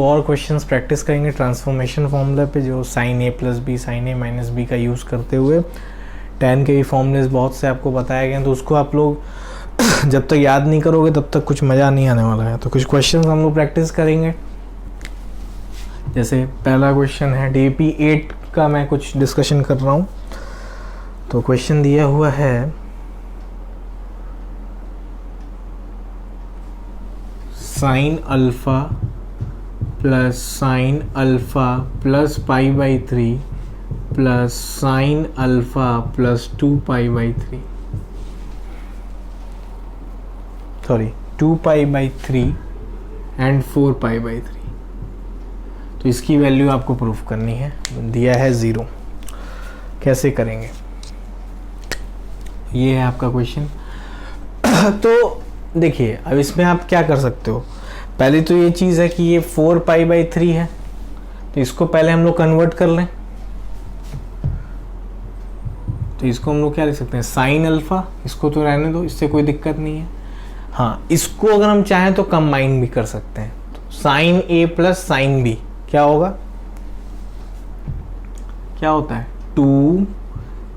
और questions practice करेंगे transformation formula पे, जो sign A plus B sign A minus B का यूज़ करते हुए tan के भी फॉर्मूलेस बहुत से आपको बताए गए हैं, तो उसको आप लोग जब तक याद नहीं करोगे तब तक कुछ मज़ा नहीं आने वाला है। तो कुछ क्वेश्चंस हम लोग प्रैक्टिस करेंगे। जैसे पहला क्वेश्चन है DAP 8 का, मैं कुछ डिस्कशन कर रहा हूँ। तो क्वेश्चन दिया हुआ है sine alpha plus sine alpha plus pi by 3 plus sine alpha plus 2 pi by 3, sorry 2 pi by 3 and 4 pi by 3। तो इसकी वैल्यू आपको प्रूफ करनी है। दिया है 0। कैसे करेंगे, ये है आपका क्वेश्चन। तो देखिए, अब इसमें आप क्या कर सकते हो। पहले तो ये चीज़ है कि ये 4 पाई बाई 3 है, तो इसको पहले हम लोग कन्वर्ट कर लें। तो इसको हम लोग क्या लिख सकते हैं, साइन अल्फ़ा, इसको तो रहने दो, इससे कोई दिक्कत नहीं है। हाँ, इसको अगर हम चाहें तो कंबाइन भी कर सकते हैं। तो sin A plus sin B क्या होगा, क्या होता है 2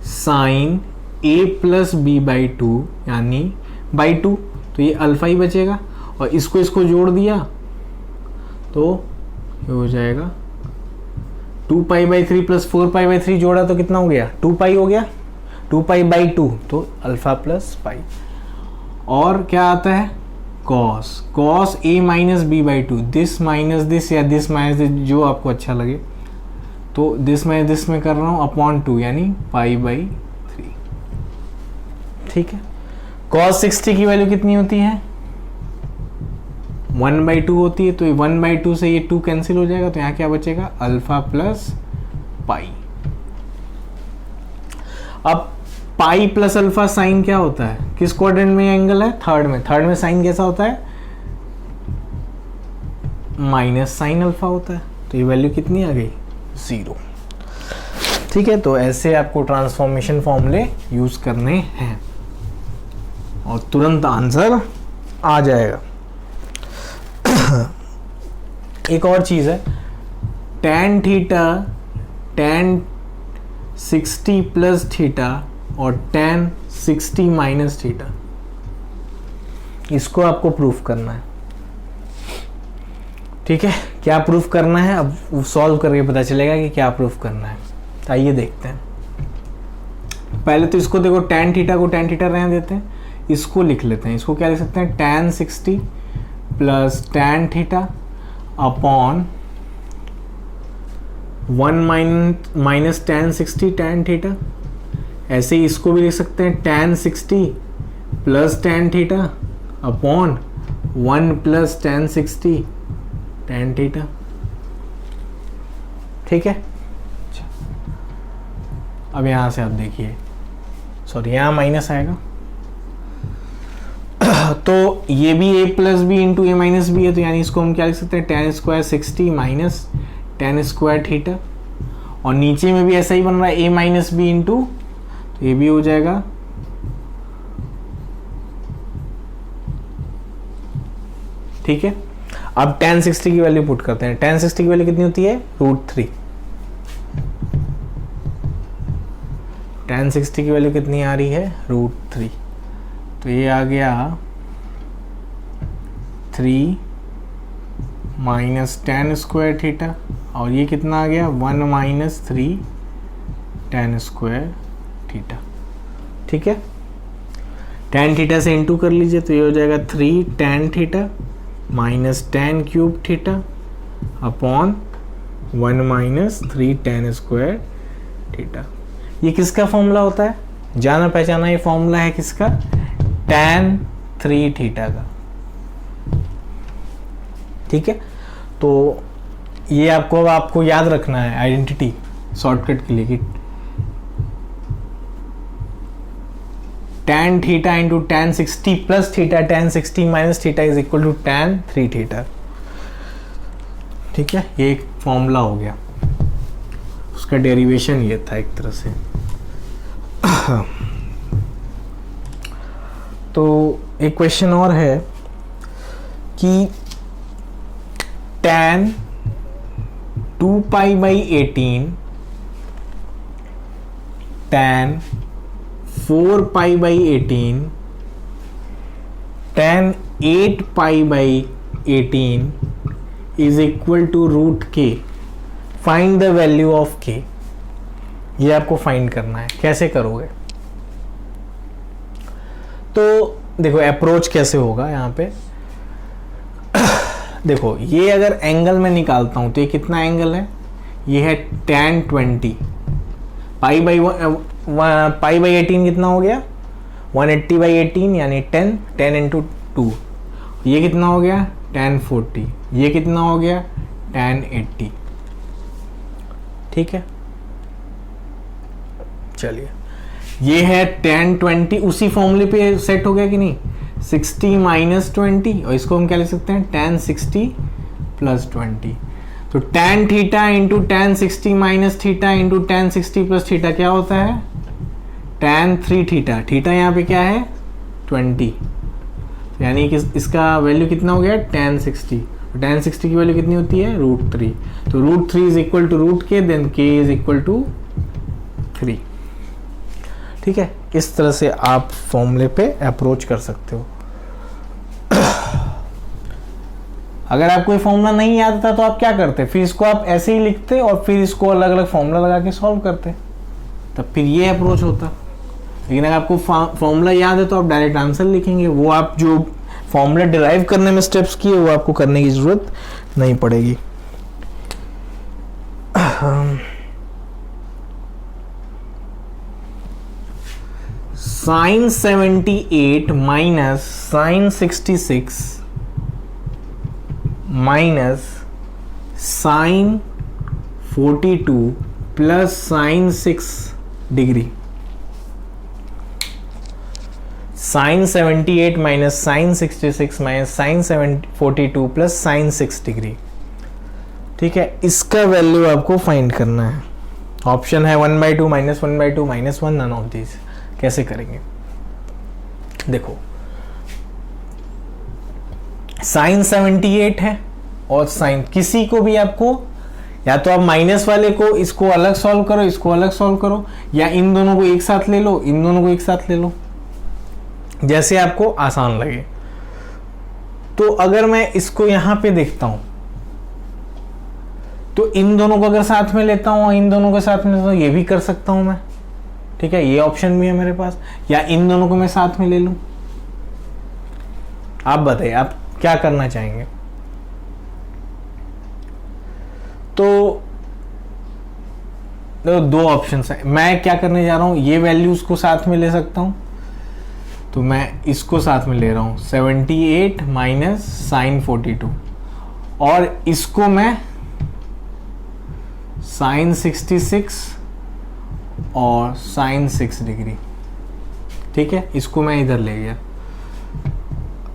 sin A plus B by 2, यानी बाई 2, तो ये अल्फ़ा ही बचेगा। और इसको जोड़ दिया तो ये हो जाएगा 2 pi by 3 plus 4 pi by 3, जोड़ा तो कितना हो गया, 2 पाई हो गया, 2 पाई बाई 2, तो अल्फ़ा प्लस पाई। और क्या आता है cos A minus B by 2, this minus this या दिस माइनस दिस, जो आपको अच्छा लगे। तो दिस माइनस दिस में कर रहा हूँ अपॉन 2, यानी पाई बाई 3। ठीक है। cos 60 की वैल्यू कितनी होती है, 1/2 होती है। तो 1/2 से ये 2 कैंसिल हो जाएगा, तो यहाँ क्या बचेगा, अल्फा प्लस पाई। अब पाई प्लस अल्फा साइन क्या होता है, किस क्वाड्रेंट में एंगल है, थर्ड में। थर्ड में साइन कैसा होता है, माइनस साइन अल्फा होता है। तो ये वैल्यू कितनी आ गई, 0। ठीक है। तो ऐसे आपको ट्रांसफॉर्मेशन फॉर्मूले यूज करने हैं और तुरंत आंसर आ जाएगा। एक और चीज है, tan theta, tan 60 plus theta और tan 60 माइनस थीटा, इसको आपको प्रूफ करना है। ठीक है। क्या प्रूफ करना है, अब सॉल्व करके पता चलेगा कि क्या प्रूफ करना है। आइए देखते हैं। पहले तो इसको देखो, tan थीटा को tan थीटा रहने देते हैं, इसको लिख लेते हैं। इसको क्या लिख सकते हैं, tan 60 plus tan theta upon 1 minus tan 60 tan theta. ऐसे ही इसको भी लिख सकते हैं, tan 60 plus tan theta upon 1 plus tan 60 tan theta. ठीक है। अब यहां से आप देखिए, सॉरी यहाँ माइनस आएगा, तो ये भी a plus B into A minus B है। तो यानी इसको हम क्या लिख सकते हैं, tan square 60 minus tan square theta. और नीचे में भी ऐसा ही बन रहा है, a माइनस बी इंटू, तो ये भी हो जाएगा ठीक है। अब tan 60 की वैल्यू पुट करते हैं। tan 60 की वैल्यू कितनी होती है, √3। tan 60 की वैल्यू कितनी आ रही है, √3। तो ये आ गया 3 माइनस tan स्क्वायर थीटा, और ये कितना आ गया, 1 माइनस 3 tan स्क्वायर थीटा। ठीक है। tan थीटा से इंटू कर लीजिए, तो ये हो जाएगा 3 tan theta minus tan cube theta upon 1 minus 3 tan square theta. ये किसका फॉर्मूला होता है, जाना पहचाना ये फॉर्मूला है किसका, tan 3 थीटा का। ठीक है। तो ये आपको याद रखना है आइडेंटिटी शॉर्टकट के लिए कि tan theta into tan 60 plus theta tan 60 minus theta is equal to tan 3 theta. ठीक है। ये एक फॉर्मूला हो गया, उसका डेरिवेशन ये था एक तरह से। तो एक क्वेश्चन और है कि tan 2π/18 tan 4π/18 tan 8π/18 is equal to √k। Find the value of k। ये आपको फाइंड करना है। कैसे करोगे? तो देखो अप्रोच कैसे होगा यहाँ पे। देखो ये अगर एंगल में निकालता हूं तो ये कितना एंगल है? ये है tan 20। π/18 कितना हो गया? 180/18 यानी 10 × 2। ये कितना हो गया? tan 40। ये कितना हो गया? tan 80। ठीक है, चलिए ये है tan 20। उसी फॉर्मूले पे सेट हो गया कि नहीं? 60 - 20 और इसको हम क्या लिख सकते हैं? tan 60 + 20। तो tan theta into tan 60 minus theta into tan 60 plus theta क्या होता है? tan 3 theta. थीटा यहाँ पे क्या है? 20। यानी कि इसका वैल्यू कितना हो गया? tan 60। tan 60 की वैल्यू कितनी होती है? √3। तो √3 is equal to √k, then k is equal to 3। ठीक है, इस तरह से आप फॉर्मूले पे अप्रोच कर सकते हो। अगर आपको ये फॉर्मूला नहीं याद था तो आप क्या करते? फिर इसको आप ऐसे ही लिखते और फिर इसको अलग अलग फॉर्मूला लगा के सॉल्व करते, तब फिर ये अप्रोच होता। लेकिन अगर आपको फॉर्मूला याद है तो आप डायरेक्ट आंसर लिखेंगे। वो आप जो फॉर्मूला डिराइव करने में स्टेप्स किए वो आपको करने की जरूरत नहीं पड़ेगी। sin 78 minus sin 66 minus sin 42 plus sin 6 degree. sin 78 minus sin 66 minus sin 42 plus sin 6 degree. ठीक है, इसका वैल्यू आपको फाइंड करना है। ऑप्शन है 1/2 -1/2 -1, नन ऑफ दीज। कैसे करेंगे? देखो sin 78 है और sin किसी को भी आपको या तो आप माइनस वाले को इसको अलग सॉल्व करो, इसको अलग सॉल्व करो, या इन दोनों को एक साथ ले लो, इन दोनों को एक साथ ले लो, जैसे आपको आसान लगे। तो अगर मैं इसको यहां पे देखता हूं तो इन दोनों को अगर साथ में लेता हूं, इन दोनों को साथ में लेता हूं, ये भी कर सकता हूं मैं। ठीक है, ये ऑप्शन भी है मेरे पास, या इन दोनों को मैं साथ में ले लूं। आप बताइए आप क्या करना चाहेंगे? तो दो ऑप्शंस है। मैं क्या करने जा रहा हूं, ये वैल्यूज को साथ में ले सकता हूं, तो मैं इसको साथ में ले रहा हूं 78 माइनस sin 42, और इसको मैं sin 66 और sin 6 डिग्री। ठीक है, इसको मैं इधर ले गया।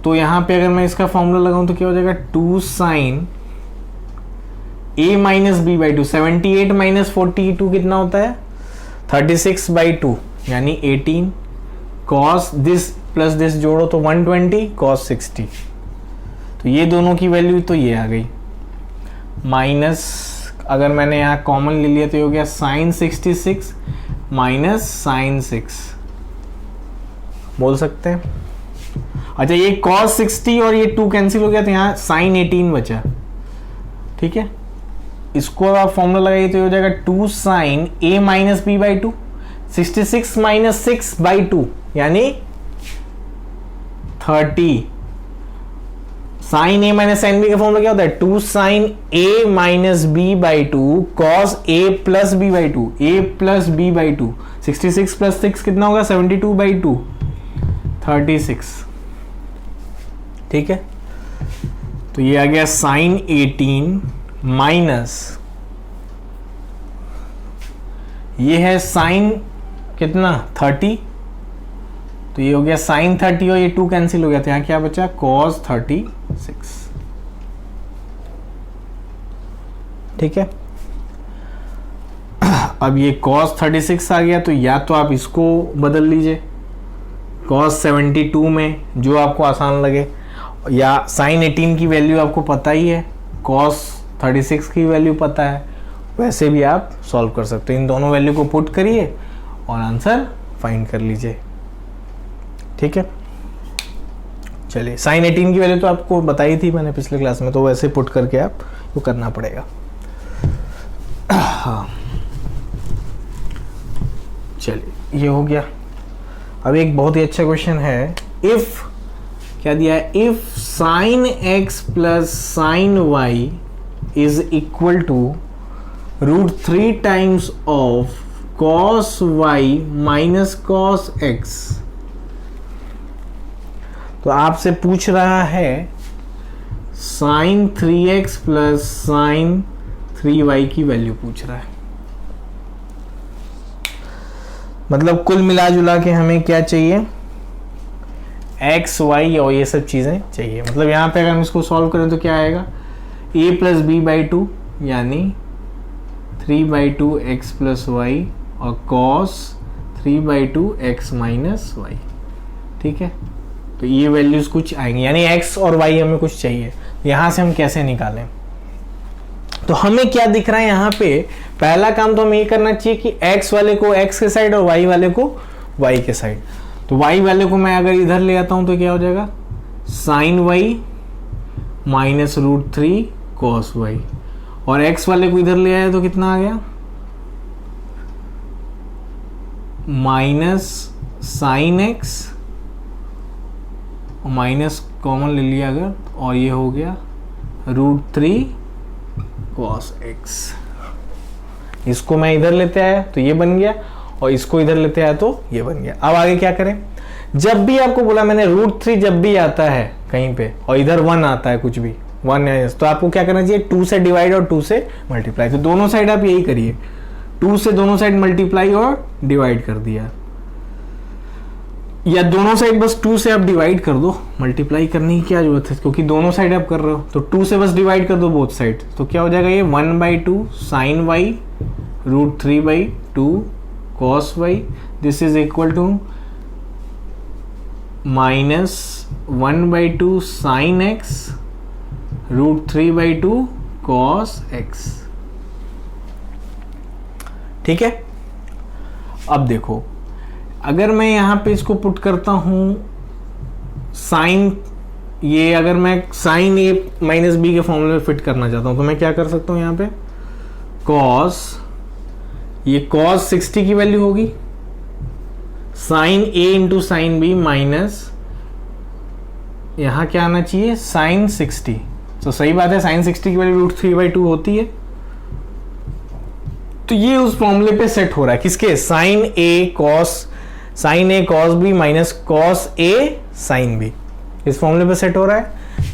तो यहां पे अगर मैं इसका फॉर्मूला लगाऊं तो क्या हो जाएगा? 2 sin a minus b/2। 78 minus 42 कितना होता है? 36/2 यानी 18 cos दिस प्लस दिस जोड़ो तो 120 cos 60। तो ये दोनों की वैल्यू तो ये आ गई। माइनस अगर मैंने यहाँ कॉमन ले लिया तो ये हो गया sin 66 माइनस sin 6 बोल सकते हैं। अच्छा, ये cos 60 और ये 2 कैंसिल हो गया तो यहाँ sin 18 बचा। ठीक है, इसको आप फॉर्मूला लगाइए तो हो जाएगा 2 sin a minus b/2। 66 minus 6/2 यानी 30। साइन ए माइनस साइन बी का फॉर्मूला क्या होता है? 2 sin a minus b/2 cos a plus b/2, a plus b/2। 66 plus 6 कितना होगा? 72/2, 36। ठीक है, तो ये आ गया sin 18 माइनस ये है sin कितना? 30। तो ये हो गया sin 30 और ये 2 कैंसिल हो गया, तो यहाँ क्या बचा? cos 36। ठीक है, अब ये cos 36 आ गया, तो या तो आप इसको बदल लीजिए cos 72 में, जो आपको आसान लगे, या sin 18 की वैल्यू आपको पता ही है, cos 36 की वैल्यू पता है, वैसे भी आप सॉल्व कर सकते हो। इन दोनों वैल्यू को पुट करिए और आंसर फाइंड कर लीजिए। ठीक है, चलिए साइन 18 की वैल्यू तो आपको बताई थी मैंने पिछले क्लास में, तो वैसे पुट करके आप वो करना पड़ेगा। हाँ चलिए ये हो गया। अब एक बहुत ही अच्छा क्वेश्चन है, इफ क्या दिया है, if sin X plus sin Y is equal to √3 times of cos Y minus cos X. तो आपसे पूछ रहा है sign 3x plus sign 3y की वैल्यू पूछ रहा है। मतलब कुल मिला जुला के हमें क्या चाहिए, x, y और ये सब चीजें चाहिए। मतलब यहां पे अगर हम इसको सॉल्व करें तो क्या आएगा, a प्लस बी बाई 2 यानी 3/2 x प्लस वाई और cos 3/2 x माइनस वाई। ठीक है, तो ये वैल्यूज कुछ आएंगी, यानी x और y हमें कुछ चाहिए। यहां से हम कैसे निकालें, तो हमें क्या दिख रहा है यहाँ पे, पहला काम तो हमें ये करना चाहिए कि x वाले को x के साइड और y वाले को y के साइड। तो y वाले को मैं अगर इधर ले आता हूं तो क्या हो जाएगा, sin y minus √3 cos y, और x वाले को इधर ले आया तो कितना आ गया, minus sin x minus common ले लिया अगर, और ये हो गया √3 cos x। इसको मैं इधर लेते आया तो ये बन गया, और इसको इधर लेते आया तो ये बन गया। अब आगे क्या करें, जब भी आपको बोला मैंने √3 जब भी आता है कहीं पे और इधर 1 आता है कुछ भी 1 है, तो आपको क्या करना चाहिए, 2 से डिवाइड और 2 से मल्टीप्लाई। तो दोनों साइड आप यही करिए, 2 से दोनों साइड मल्टीप्लाई और डिवाइड कर दिया, या दोनों साइड बस 2 से आप डिवाइड कर दो, मल्टीप्लाई करने की क्या जरूरत है, क्योंकि दोनों साइड आप कर रहे हो। तो 2 से बस डिवाइड कर दो बोथ साइड, तो क्या हो जाएगा, ये 1/2 sin Y √3/2 cos Y, this is equal to minus 1/2 sin X √3/2 cos X. ठीक है, अब देखो अगर मैं यहां पे इसको पुट करता हूं साइन, ये अगर मैं साइन a माइनस बी के फॉर्मूले में फिट करना चाहता हूं तो मैं क्या कर सकता हूं, यहां पे cos, ये cos 60 की वैल्यू होगी, sin a into sin B minus यहां क्या आना चाहिए, साइन 60। तो सही बात है, साइन 60 की वैल्यू √3/2 होती है, तो ये उस फॉर्मूले पे सेट हो रहा है, किसके, sin a cos b minus cos a sin b, इस फॉर्मूले पे सेट हो रहा है।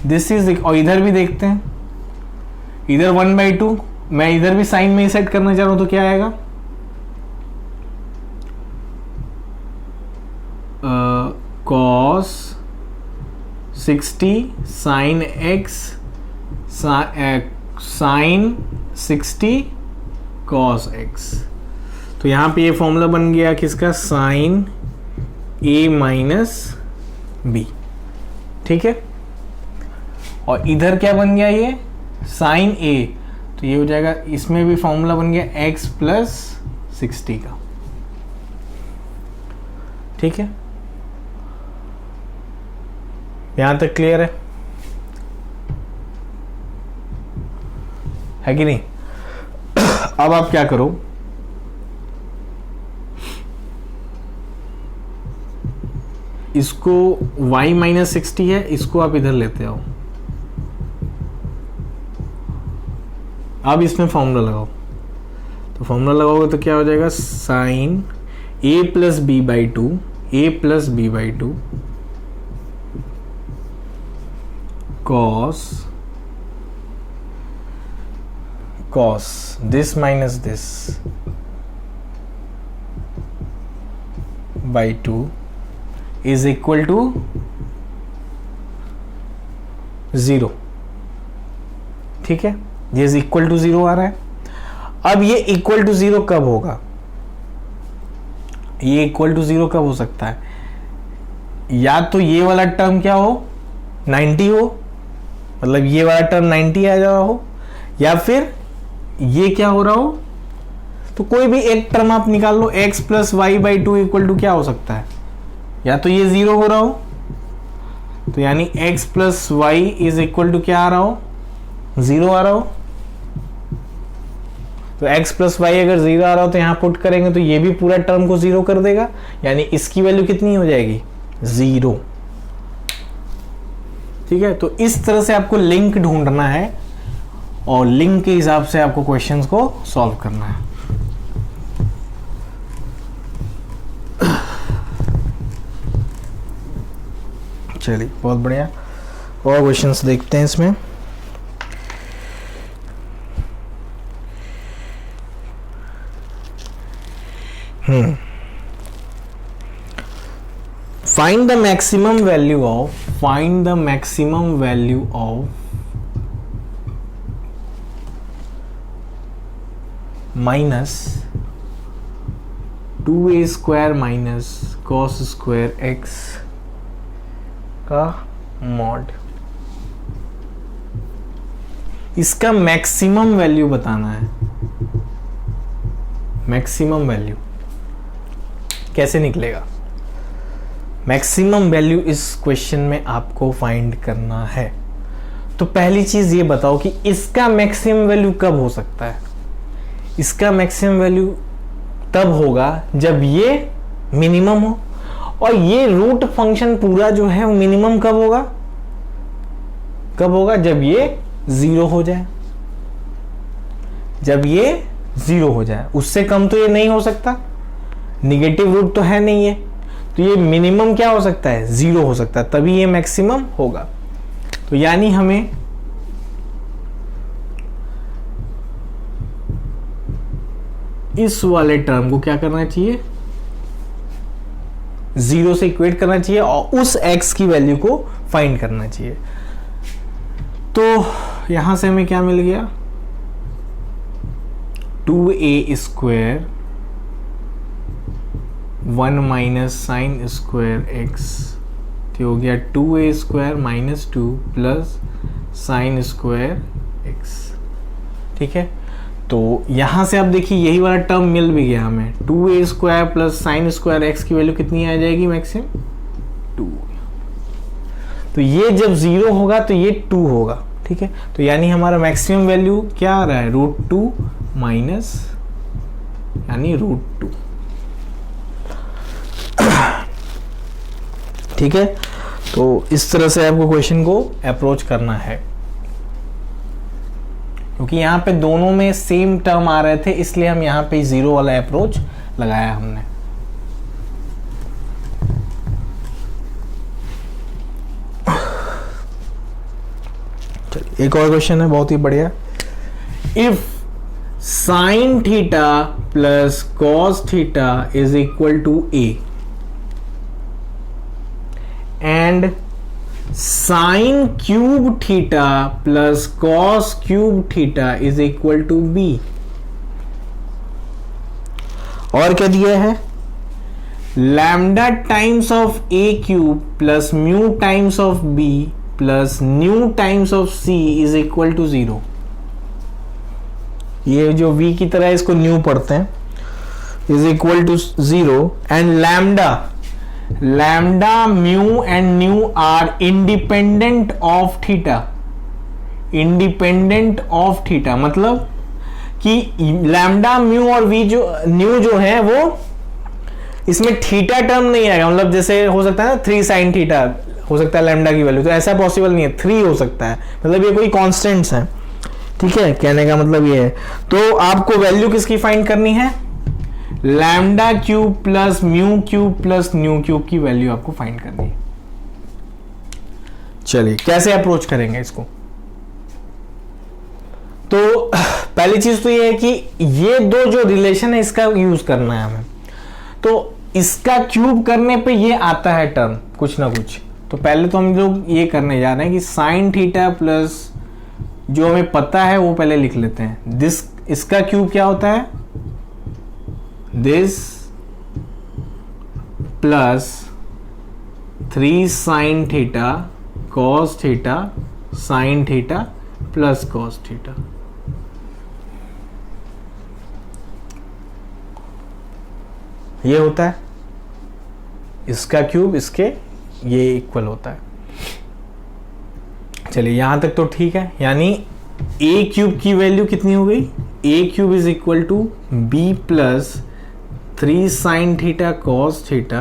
दिस इज, और इधर भी देखते हैं, इधर 1/2 मैं इधर भी साइन में ही सेट करना चाह रहा हूं तो क्या आएगा, cos 60 sin x sin 60 cos x। तो यहां पे ये फॉर्मूला बन गया किसका, साइन a माइनस बी। ठीक है, और इधर क्या बन गया, ये साइन a, तो ये हो जाएगा, इसमें भी फॉर्मूला बन गया x प्लस 60 का। ठीक है, यहां तक क्लियर है कि नहीं। अब आप क्या करो, इसको y माइनस 60 है, इसको आप इधर लेते आओ, अब इसमें फॉर्मूला लगाओ, तो फॉर्मूला लगाओगे तो क्या हो जाएगा, sin a plus B by 2 a plus B by 2 cos this minus this by 2 is equal to 0। ठीक है, ये इक्वल टू 0 आ रहा है। अब ये इक्वल टू 0 कब होगा, ये इक्वल टू 0 कब हो सकता है, या तो ये वाला टर्म क्या हो, 90 हो, मतलब ये वाला टर्म 90 आ जा रहा हो, या फिर ये क्या हो रहा हो, तो कोई भी एक टर्म आप निकाल लो, x plus Y by two equal to क्या हो सकता है, या तो ये 0 हो रहा हो, तो यानी x plus Y is equal to क्या आ रहा हो, 0 आ रहा हो। तो x प्लस वाई अगर 0 आ रहा हो तो यहां पुट करेंगे तो ये भी पूरा टर्म को 0 कर देगा, यानी इसकी वैल्यू कितनी हो जाएगी, 0। ठीक है, तो इस तरह से आपको लिंक ढूंढना है और लिंक के हिसाब से आपको क्वेश्चंस को सॉल्व करना है। चलिए बहुत बढ़िया, और क्वेश्चंस देखते हैं इसमें। find the maximum value of minus 2a square minus cos square x का मॉड। इसका मैक्सिमम वैल्यू बताना है। मैक्सिमम वैल्यू कैसे निकलेगा, मैक्सिमम वैल्यू इस क्वेश्चन में आपको फाइंड करना है। तो पहली चीज ये बताओ कि इसका मैक्सिमम वैल्यू कब हो सकता है। इसका मैक्सिमम वैल्यू तब होगा जब ये मिनिमम हो, और ये रूट फंक्शन पूरा जो है वो मिनिमम कब होगा, कब होगा, जब ये 0 हो जाए, जब ये 0 हो जाए। उससे कम तो ये नहीं हो सकता, निगेटिव रूट तो है नहीं है, तो ये मिनिमम क्या हो सकता है, 0 हो सकता है, तभी ये मैक्सिमम होगा। तो यानी हमें इस वाले टर्म को क्या करना चाहिए, 0 से इक्वेट करना चाहिए और उस x की वैल्यू को फाइंड करना चाहिए। तो यहां से हमें क्या मिल गया, 2a square 1 minus sine square x, तो हो गया 2a square minus 2 plus sine square x। ठीक है, तो यहां से आप देखिए यही वाला टर्म मिल भी गया हमें, 2a square plus sine square x की वैल्यू कितनी आ जाएगी, मैक्सिमम 2। तो ये जब 0 होगा तो ये 2 होगा। ठीक है, तो यानी हमारा मैक्सिमम वैल्यू क्या आ रहा है, √2 माइनस यानी √2। ठीक है, तो इस तरह से आपको क्वेश्चन को अप्रोच करना है, क्योंकि यहाँ पे दोनों में सेम टर्म आ रहे थे, इसलिए हम यहाँ पे 0 वाला अप्रोच लगाया हमने। चलिए एक और क्वेश्चन है बहुत ही बढ़िया। If sin theta plus cos theta is equal to a and sin cube theta plus cos cube theta is equal to b, और क्या दिया है, lambda times of a cube plus mu times of b plus nu times of c is equal to 0। ये जो v की तरह है इसको न्यू पढ़ते हैं, is equal to 0 and lambda mu and nu are independent of theta. Independent of theta मतलब कि लैम्डा म्यू और वी जो न्यू जो है वो इसमें थीटा टर्म नहीं आएगा। मतलब जैसे हो सकता है ना 3 साइन थीटा हो सकता है लैम्डा की वैल्यू, तो ऐसा पॉसिबल नहीं है, 3 हो सकता है, मतलब ये कोई कॉन्स्टेंट्स है। ठीक है, कहने का मतलब ये है। तो आपको वैल्यू किसकी फाइंड करनी है, lambda cube plus mu cube plus new cube की वैल्यू आपको फाइंड करनी है। चलिए कैसे अप्रोच करेंगे इसको। तो पहली चीज तो ये है कि ये दो जो रिलेशन है इसका यूज करना है हमें। तो इसका क्यूब करने पे ये आता है टर्म कुछ ना कुछ। तो पहले तो हम लोग ये करने जा रहे हैं कि साइन थीटा प्लस जो हमें पता है वो पहले लिख लेते हैं। दिस इसका क्यूब क्या होता है, this plus 3 sine theta cos theta sine theta plus cos theta. ये होता है, इसका क्यूब इसके ये इक्वल होता है। चलिए यहां तक तो ठीक है, यानी ए क्यूब की वैल्यू कितनी हो गई, A cube is equal to B plus 3 sine theta cos theta,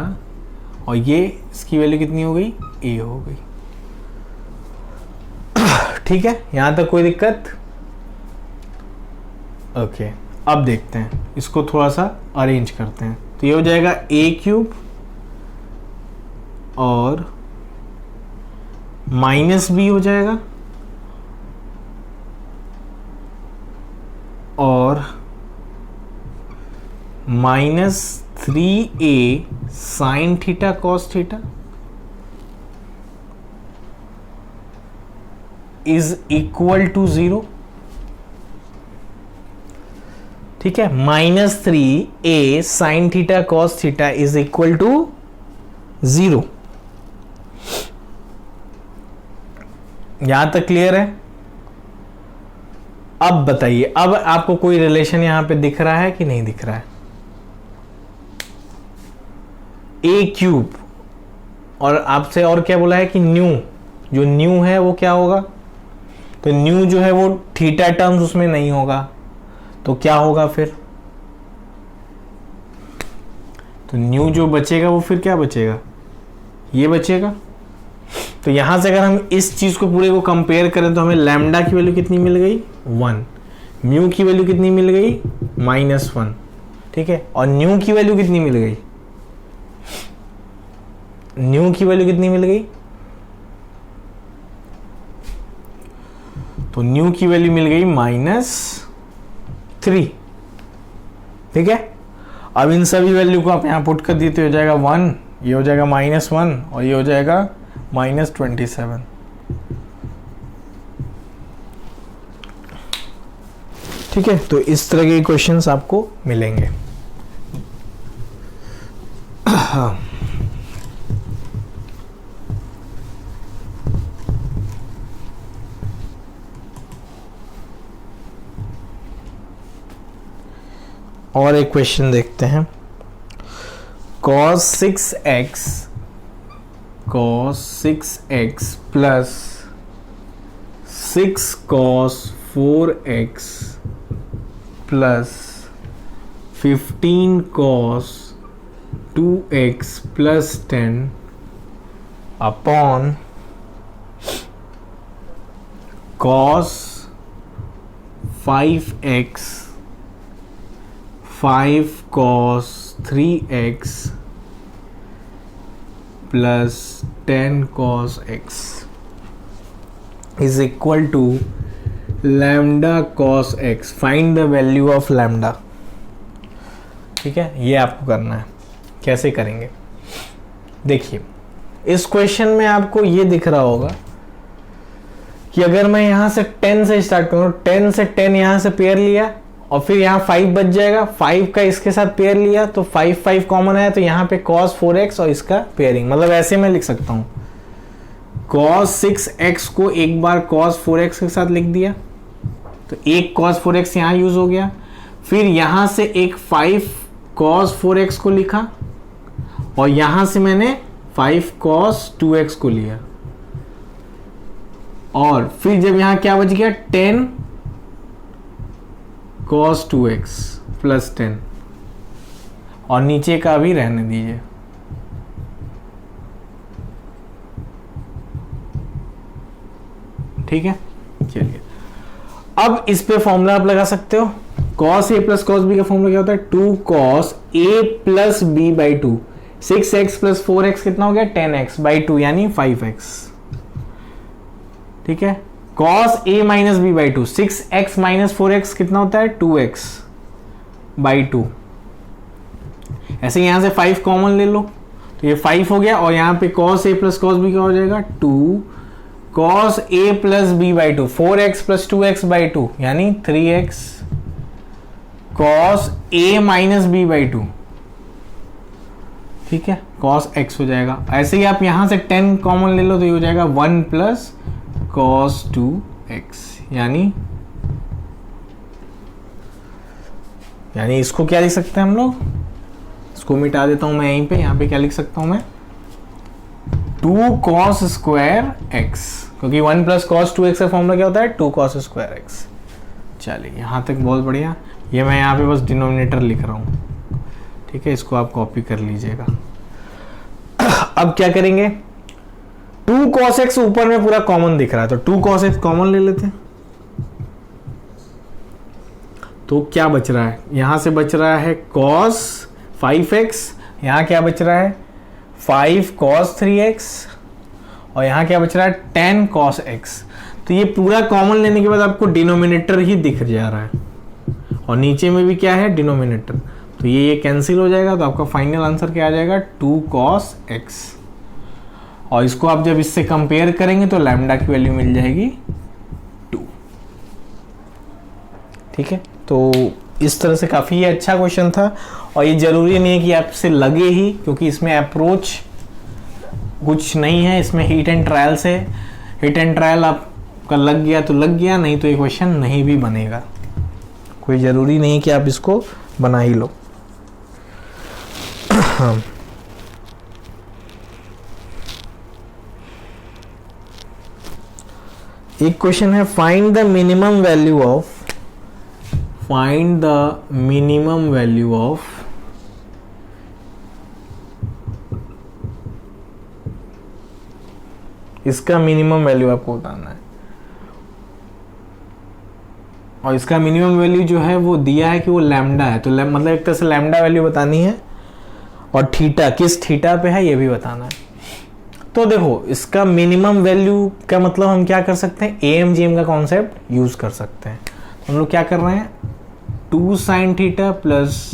और ये इसकी वैल्यू कितनी हो गई, ए हो गई। ठीक है, यहां तक कोई दिक्कत? ओके, अब देखते हैं, इसको थोड़ा सा अरेंज करते हैं। तो ये हो जाएगा ए क्यूब और माइनस बी हो जाएगा, और minus 3a sin theta cos theta is equal to 0। ठीक है, -3a sin theta cos theta is equal to 0। यहां तक क्लियर है? अब बताइए, अब आपको कोई रिलेशन यहां पे दिख रहा है कि नहीं दिख रहा है? ए क्यूब और आपसे और क्या बोला है कि न्यू, जो न्यू है वो क्या होगा, तो न्यू जो है वो थीटा टर्म्स उसमें नहीं होगा, तो क्या होगा फिर, तो न्यू जो बचेगा वो फिर क्या बचेगा, ये बचेगा। तो यहां से अगर हम इस चीज को पूरे को कंपेयर करें तो हमें लैम्डा की वैल्यू कितनी मिल गई, 1, म्यू की वैल्यू कितनी मिल गई, -1। ठीक है, और न्यू की वैल्यू कितनी मिल गई, न्यू की वैल्यू कितनी मिल गई, तो न्यू की वैल्यू मिल गई -3। ठीक है, अब इन सभी वैल्यू को आप यहां पुट कर देते हो जाएगा 1, ये हो जाएगा -1 और ये हो जाएगा -27। ठीक है, तो इस तरह के क्वेश्चंस आपको मिलेंगे। और एक क्वेश्चन देखते हैं, cos 6x plus 6 cos 4x plus 15 cos 2x plus 10 upon cos 5x 5 cos 3x plus 10 cos x is equal to lambda cos x. Find the value of lambda. ठीक है, ये आपको करना है। कैसे करेंगे देखिए, इस क्वेश्चन में आपको ये दिख रहा होगा कि अगर मैं यहां से 10 से स्टार्ट करूं, 10 से 10 यहां से पेयर लिया और फिर यहाँ 5 बच जाएगा, 5 का इसके साथ पेयर लिया तो 5 कॉमन है, तो यहाँ पे cos 4x और इसका पेयरिंग, मतलब ऐसे मैं लिख सकता हूँ, cos 6x को एक बार cos 4x के साथ लिख दिया, तो एक cos 4x यहाँ यूज हो गया, फिर यहाँ से एक 5 cos 4x को लिखा और यहाँ से मैंने 5 cos 2x को लिया, और फिर जब यहाँ क्या बच गया 10 cos 2x प्लस 10, और नीचे का भी रहने दीजिए। ठीक है, चलिए अब इस पे फॉर्मूला आप लगा सकते हो, cos a plus cos b का फॉर्मूला क्या होता है, 2 cos a plus b by 2, 6x plus 4x कितना हो गया 10x बाई 2 यानी 5x। ठीक है, cos a minus B by 2, 6x minus 4x कितना होता है 2x बाई 2। ऐसे यहां से 5 कॉमन ले लो तो ये 5 हो गया, और यहां पे cos a plus cos b क्या हो जाएगा 2 cos a plus b by 2, 4x plus 2x by 2 यानी 3x cos a minus b by 2। ठीक है, cos x हो जाएगा। ऐसे ही आप यहां से 10 कॉमन ले लो तो ये हो जाएगा 1 प्लस cos 2x, यानी इसको क्या लिख सकते हैं हम लोग, इसको मिटा देता हूं मैं यहीं पे, यहाँ पे क्या लिख सकता हूं मैं, 2 cos स्क्वायर एक्स, क्योंकि 1 प्लस कॉस 2x का फॉर्मूला क्या होता है, 2 cos स्क्वायर एक्स। चलिए यहाँ तक बहुत बढ़िया। ये मैं यहाँ पे बस डिनोमिनेटर लिख रहा हूँ, ठीक है, इसको आप कॉपी कर लीजिएगा। अब क्या करेंगे, 2 cos x ऊपर में पूरा कॉमन दिख रहा है, तो 2 cos x कॉमन ले लेते हैं। तो क्या बच रहा है, यहां से बच रहा है cos 5x, यहां क्या बच रहा है 5 cos 3x, और यहां क्या बच रहा है 10 cos x। तो ये पूरा कॉमन लेने के बाद आपको डिनोमिनेटर ही दिख जा रहा है, और नीचे में भी क्या है डिनोमिनेटर, तो ये कैंसिल हो जाएगा। तो आपका फाइनल आंसर क्या आ जाएगा, 2 cos x। और इसको आप जब इससे कंपेयर करेंगे तो लैम्डा की वैल्यू मिल जाएगी 2। ठीक है, तो इस तरह से काफ़ी अच्छा क्वेश्चन था, और ये ज़रूरी नहीं है कि आपसे लगे ही, क्योंकि इसमें अप्रोच कुछ नहीं है, इसमें हिट एंड ट्रायल से, हिट एंड ट्रायल आपका लग गया तो लग गया, नहीं तो ये क्वेश्चन नहीं भी बनेगा। कोई ज़रूरी नहीं कि आप इसको बना ही लो। एक क्वेश्चन है, find the minimum value of, find the minimum value of इसका मिनिमम वैल्यू आपको बताना है, और इसका मिनिमम वैल्यू जो है वो दिया है कि वो लैम्डा है, तो मतलब एक तरह से लैम्डा वैल्यू बतानी है, और थीटा किस थीटा पे है ये भी बताना है। तो देखो इसका मिनिमम वैल्यू का मतलब हम क्या कर सकते हैं, AMGM का कॉन्सेप्ट यूज कर सकते हैं। तो हम लोग क्या कर रहे हैं, 2 sin theta plus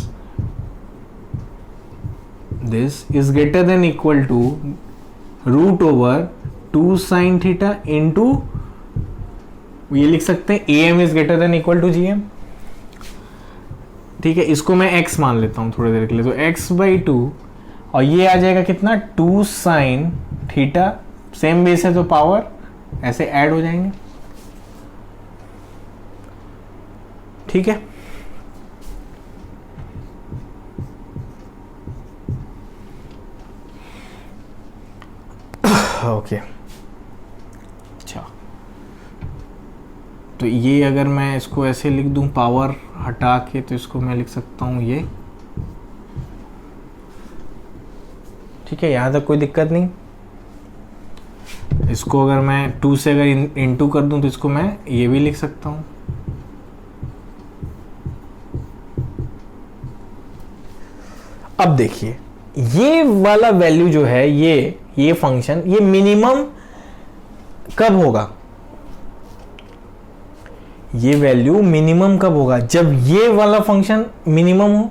this is greater than equal to root over 2 sin theta into, ये लिख सकते हैं AM is greater than equal to GM। ठीक है, इसको मैं x मान लेता हूं थोड़ी देर के लिए, तो x/2, और ये आ जाएगा कितना 2 sin थीटा, सेम बेस है तो पावर ऐसे ऐड हो जाएंगे। ठीक है, ओके। अच्छा, तो ये अगर मैं इसको ऐसे लिख दूं पावर हटा के, तो इसको मैं लिख सकता हूं ये, ठीक है, यहां तक कोई दिक्कत नहीं। इसको अगर मैं 2 से अगर इनटू कर दूं तो इसको मैं ये भी लिख सकता हूं। अब देखिए ये वाला वैल्यू जो है, ये फंक्शन, ये मिनिमम कब होगा, ये वैल्यू मिनिमम कब होगा, जब ये वाला फंक्शन मिनिमम हो,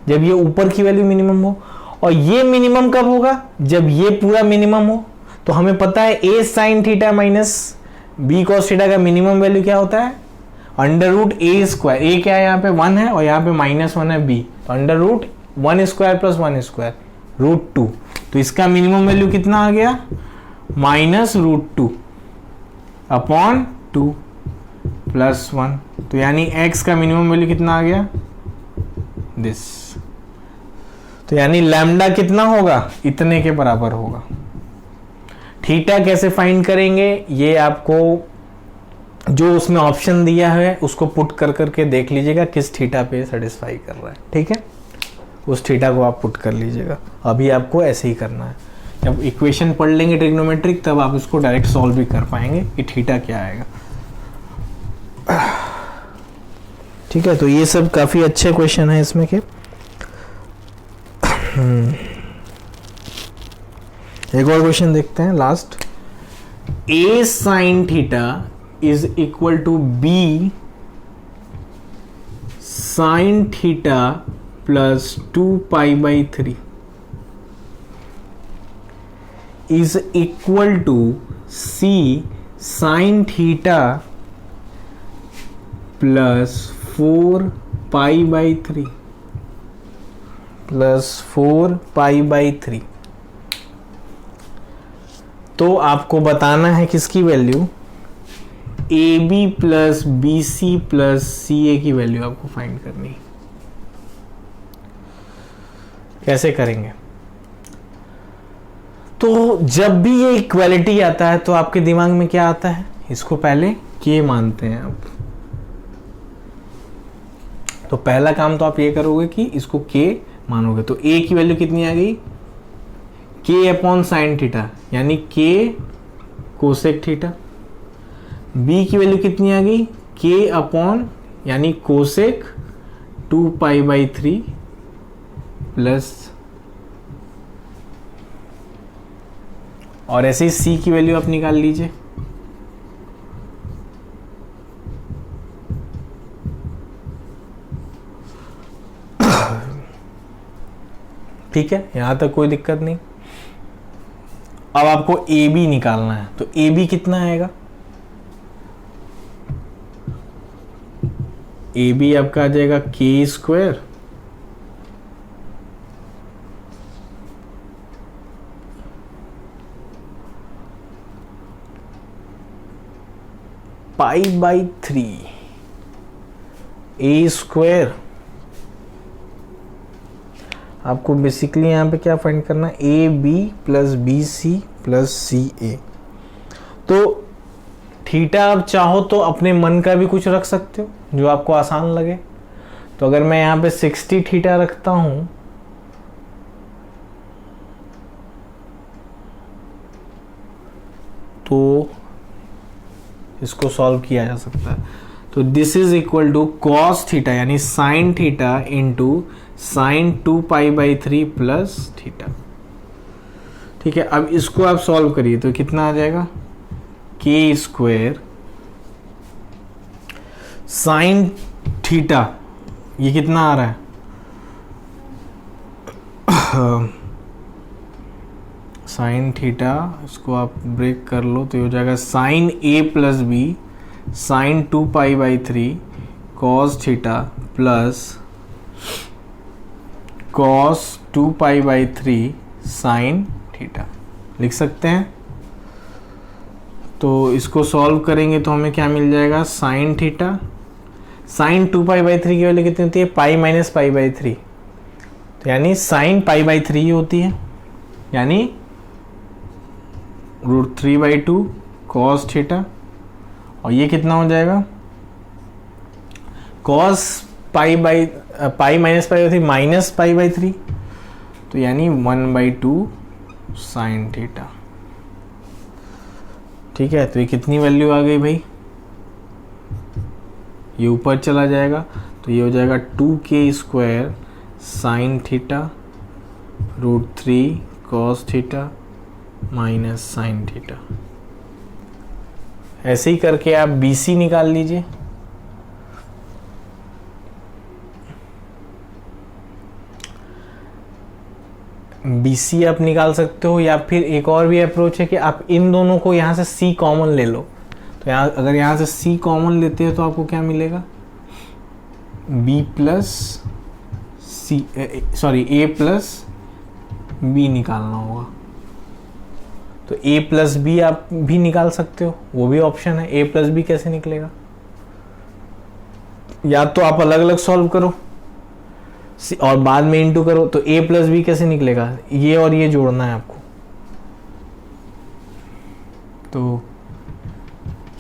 जब ये ऊपर की वैल्यू मिनिमम हो। और ये मिनिमम कब होगा, जब ये पूरा मिनिमम हो। तो हमें पता है a sin theta minus b cos theta का मिनिमम वैल्यू क्या होता है, under root a square, a क्या है यहाँ पे 1 है, और यहाँ पे -1 है b, तो under root 1 square plus 1 square root 2। तो इसका मिनिमम वैल्यू कितना आ गया, -√2 अपॉन 2 प्लस 1। तो यानी x का मिनिमम वैल्यू कितना आ गया, दिस। तो यानी लैम्डा कितना होगा, इतने के बराबर होगा। थीटा कैसे फाइंड करेंगे, ये आपको जो उसमें ऑप्शन दिया है उसको पुट कर करके देख लीजिएगा किस थीटा पे सेटिस्फाई कर रहा है। ठीक है, उस थीटा को आप पुट कर लीजिएगा। अभी आपको ऐसे ही करना है, जब इक्वेशन पढ़ लेंगे ट्रिग्नोमेट्रिक तब आप उसको डायरेक्ट सॉल्व भी कर पाएंगे कि थीटा क्या आएगा। ठीक है, तो ये सब काफी अच्छे क्वेश्चन है इसमें के। एक और क्वेश्चन देखते हैं last. a sin theta is equal to b sin theta plus 2π/3 is equal to c sin theta plus 4π/3 plus 4π/3। तो आपको बताना है किसकी value, AB plus BC plus CA की वैल्यू आपको फाइंड करनी है। कैसे करेंगे? तो जब भी ये इक्वालिटी आता है तो आपके दिमाग में क्या आता है? इसको पहले के मानते हैं आप। तो पहला काम तो आप ये करोगे कि इसको के मानोगे। तो ए की वैल्यू कितनी आ गई? के अपॉन साइन थीटा, यानी के कोसेक थीटा। बी की वैल्यू कितनी आ गई? के अपॉन यानी कोसेक 2π/3 प्लस, और ऐसे ही सी की वैल्यू आप निकाल लीजिए। ठीक है, यहां तक कोई दिक्कत नहीं। अब आपको ए बी निकालना है, तो ए बी कितना आएगा? ए बी आपका आ जाएगा के स्क्वायर π/3 ए स्क्वायर। आपको बेसिकली यहाँ पे क्या फाइंड करना है? A B plus B C plus C A. तो थीटा आप चाहो तो अपने मन का भी कुछ रख सकते हो जो आपको आसान लगे। तो अगर मैं यहाँ पे 60 थीटा रखता हूँ तो इसको सॉल्व किया जा सकता है। तो this is equal to cos theta यानी sine theta into sine 2π/3 plus theta. ठीक है, अब इसको आप सॉल्व करिए तो कितना आ जाएगा? के स्क्वायर साइन थीटा, ये कितना आ रहा है? साइन थीटा, इसको आप ब्रेक कर लो तो ये हो जाएगा sine A plus B sine 2π/3 cos theta plus cos 2π/3 sine theta. लिख सकते हैं। तो इसको सॉल्व करेंगे तो हमें क्या मिल जाएगा? साइन थीटा, साइन 2π/3 की वैल्यू कितनी होती है? पाई माइनस π/3, तो यानी साइन π/3 होती है, यानी √3/2 कॉस थीटा। और ये कितना हो जाएगा? कॉस पाई माइनस π/3 माइनस π/3, तो यानी 1/2 साइन थीटा। ठीक है, तो ये कितनी वैल्यू आ गई भाई? ये ऊपर चला जाएगा तो ये हो जाएगा 2k square sine theta √3 cos theta minus sine theta. ऐसे ही करके आप BC निकाल लीजिए। BC आप निकाल सकते हो, या फिर एक और भी अप्रोच है कि आप इन दोनों को यहाँ से C कॉमन ले लो। तो यहाँ अगर यहाँ से C कॉमन लेते हैं तो आपको क्या मिलेगा? B plus C sorry A plus B निकालना होगा। तो A प्लस बी आप भी निकाल सकते हो, वो भी ऑप्शन है। A प्लस बी कैसे निकलेगा? या तो आप अलग अलग सॉल्व करो और बाद में इंटू करो। तो A प्लस बी कैसे निकलेगा? ये और ये जोड़ना है आपको। तो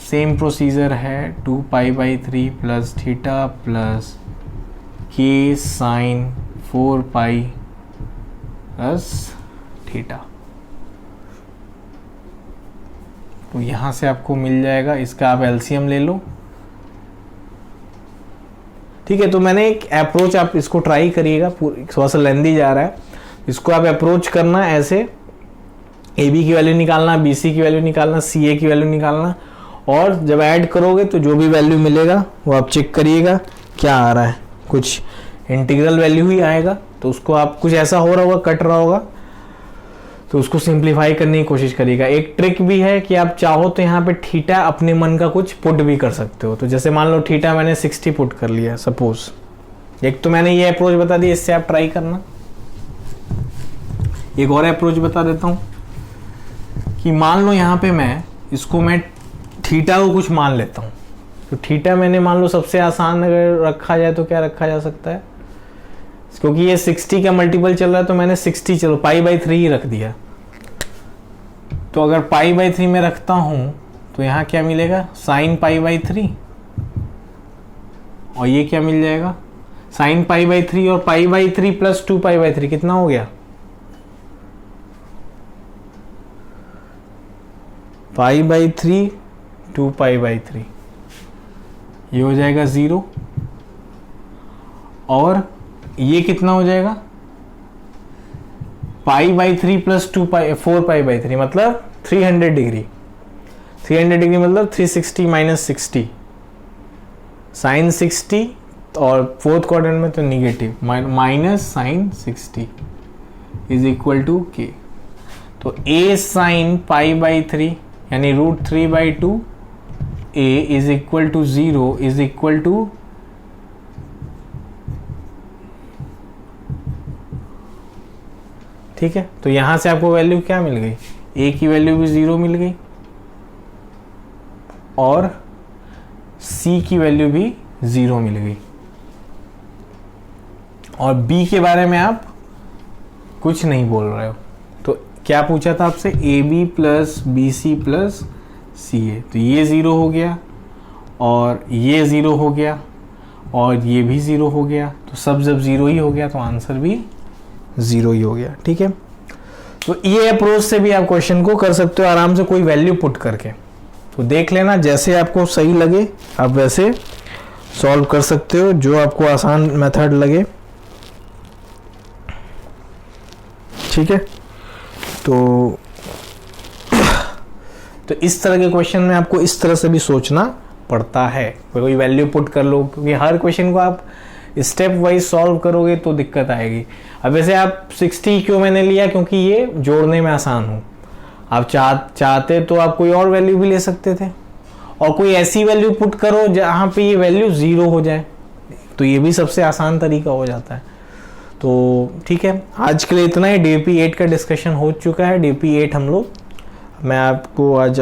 सेम प्रोसीजर है, 2π/3 प्लस थीटा प्लस के साइन 4π प्लस थीटा। तो यहाँ से आपको मिल जाएगा, इसका आप एलसीएम ले लो। ठीक है, तो मैंने एक अप्रोच, आप इसको ट्राई करिएगा, थोड़ा सा लेंदी जा रहा है। इसको आप अप्रोच करना ऐसे, ए बी की वैल्यू निकालना, बी सी की वैल्यू निकालना, सी ए की वैल्यू निकालना, और जब ऐड करोगे तो जो भी वैल्यू मिलेगा वो आप चेक करिएगा क्या आ रहा है। कुछ इंटीग्रल वैल्यू ही आएगा तो उसको आप, कुछ ऐसा हो रहा होगा, कट रहा होगा, तो उसको सिंप्लीफाई करने की कोशिश करिएगा। एक ट्रिक भी है कि आप चाहो तो यहाँ पे थीटा अपने मन का कुछ पुट भी कर सकते हो। तो जैसे मान लो थीटा मैंने 60 पुट कर लिया सपोज। एक तो मैंने ये अप्रोच बता दी, इससे आप ट्राई करना। एक और अप्रोच बता देता हूँ कि मान लो यहाँ पे मैं थीटा को कुछ मान लेता हूँ। तो थीटा मैंने मान लो सबसे आसान अगर रखा जाए तो क्या रखा जा सकता है? क्योंकि ये 60 का मल्टीपल चल रहा है तो मैंने 60 चलो π/3 ही रख दिया। तो अगर π/3 में रखता हूं तो यहाँ क्या मिलेगा, sin π/3, और ये क्या मिल जाएगा, sin π/3 और π/3 प्लस 2π/3 कितना हो गया, π/3 2π/3, ये हो जाएगा 0, और ये कितना हो जाएगा, π/3 प्लस 4π/3 मतलब 300 डिग्री, 300 डिग्री मतलब 360 माइनस 60, साइन 60 और फोर्थ क्वाड्रेंट में तो negative, minus sin 60 is equal to K. तो a साइन π/3 यानी √3/2 a is equal to 0 is equal to ठीक है। तो यहां से आपको वैल्यू क्या मिल गई, a की वैल्यू भी 0 मिल गई और c की वैल्यू भी 0 मिल गई, और b के बारे में आप कुछ नहीं बोल रहे हो। तो क्या पूछा था आपसे, ab plus bc plus ca, तो ये 0 हो गया और ये 0 हो गया और ये भी 0 हो गया, तो सब जब 0 ही हो गया तो आंसर भी 0 ही हो गया। ठीक है, तो ये अप्रोच से भी आप क्वेश्चन को कर सकते हो आराम से, कोई वैल्यू पुट करके। तो देख लेना, जैसे आपको सही लगे आप वैसे सॉल्व कर सकते हो, जो आपको आसान मेथड लगे। ठीक है, तो इस तरह के क्वेश्चन में आपको इस तरह से भी सोचना पड़ता है, कोई वैल्यू पुट कर लो, क्योंकि हर क्वेश्चन को आप स्टेप वाइज सॉल्व करोगे तो दिक्कत आएगी। अब वैसे आप 60 क्यों मैंने लिया, क्योंकि ये जोड़ने में आसान हो। आप चाहते तो आप कोई और वैल्यू भी ले सकते थे, और कोई ऐसी वैल्यू पुट करो जहाँ पे ये वैल्यू 0 हो जाए, तो ये भी सबसे आसान तरीका हो जाता है। तो ठीक है, आज के लिए इतना ही। DAP 8 का डिस्कशन हो चुका है, DAP 8 मैं आपको आज